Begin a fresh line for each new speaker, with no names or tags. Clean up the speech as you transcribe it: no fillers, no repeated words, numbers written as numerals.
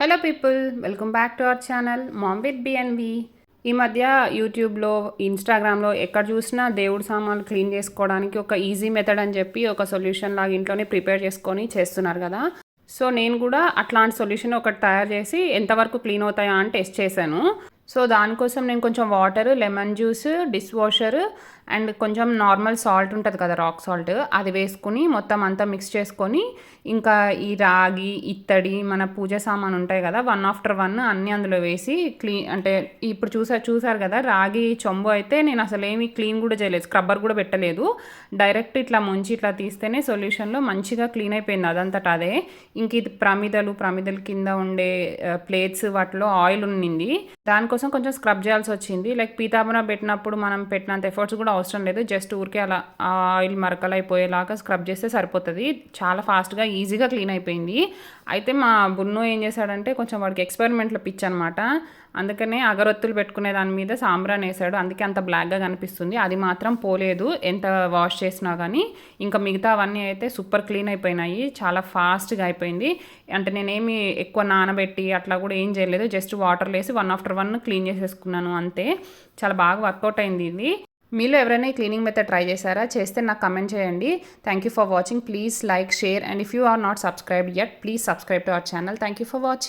Hello people, welcome back to our channel ma'am with BNV. ఈ మధ్య యూట్యూబ్లో, ఇన్స్టాగ్రామ్లో ఎక్కడ చూసినా దేవుడి సామాన్లు క్లీన్ చేసుకోవడానికి ఒక ఈజీ మెథడ్ అని చెప్పి ఒక సొల్యూషన్ లాగా ఇంట్లోనే ప్రిపేర్ చేసుకొని చేస్తున్నారు కదా. సో నేను కూడా అట్లాంటి సొల్యూషన్ ఒకటి తయారు చేసి ఎంతవరకు క్లీన్ అవుతాయా అని టెస్ట్ చేశాను. సో దానికోసం నేను కొంచెం water, lemon juice, dish washer and కొంచెం నార్మల్ సాల్ట్ ఉంటుంది కదా, రాక్ సాల్ట్, అది వేసుకుని మొత్తం అంతా మిక్స్ చేసుకొని, ఇంకా ఈ రాగి, ఇత్తడి, మన పూజ సామాన్ ఉంటాయి కదా, వన్ ఆఫ్టర్ వన్ అన్నీ అందులో వేసి అంటే ఇప్పుడు చూసారు కదా, రాగి చెంబు అయితే నేను అసలు ఏమీ క్లీన్ కూడా చేయలేదు, స్క్రబ్బర్ కూడా పెట్టలేదు. డైరెక్ట్ ఇట్లా ముంచి ఇట్లా తీస్తేనే సొల్యూషన్లో మంచిగా క్లీన్ అయిపోయింది అదంతటా అదే. ఇంక ఇది ప్రమిదలు కింద ఉండే ప్లేట్స్, వాటిలో ఆయిల్ ఉన్నింది. దానికోసం కొంచెం స్క్రబ్ చేయాల్సి వచ్చింది. లైక్ పీతాంబరం పెట్టినప్పుడు మనం పెట్టినంత ఎఫర్ట్స్ కూడా అవసరం లేదు, జస్ట్ ఊరికే అలా ఆయిల్ మరకలు అయిపోయేలాగా స్క్రబ్ చేస్తే సరిపోతుంది. చాలా ఫాస్ట్గా ఈజీగా క్లీన్ అయిపోయింది. అయితే మా బున్ను ఏం చేశాడంటే, కొంచెం వాడికి ఎక్స్పెరిమెంట్లో పిచ్ అనమాట, అందుకనే అగరొత్తులు పెట్టుకునే దాని మీద సాంబ్రాన్ వేసాడు, అందుకే అంత బ్లాక్గా కనిపిస్తుంది. అది మాత్రం పోలేదు ఎంత వాష్ చేసినా కానీ. ఇంకా మిగతా అవన్నీ అయితే సూపర్ క్లీన్ అయిపోయినాయి, చాలా ఫాస్ట్గా అయిపోయింది. అంటే నేనేమి ఎక్కువ నానబెట్టి అట్లా కూడా ఏం చేయలేదు, జస్ట్ వాటర్ వేసి వన్ ఆఫ్టర్ వన్ క్లీన్ చేసేసుకున్నాను అంతే. చాలా బాగా వర్కౌట్ అయింది ఇది. మీలో ఎవరైనా ఈ క్లీనింగ్ మెథడ్ ట్రై చేశారా? చేస్తే నాకు కమెంట్ చేయండి. Thank you for watching. Please like, share and if you are not subscribed yet, please subscribe to our channel. Thank you for watching.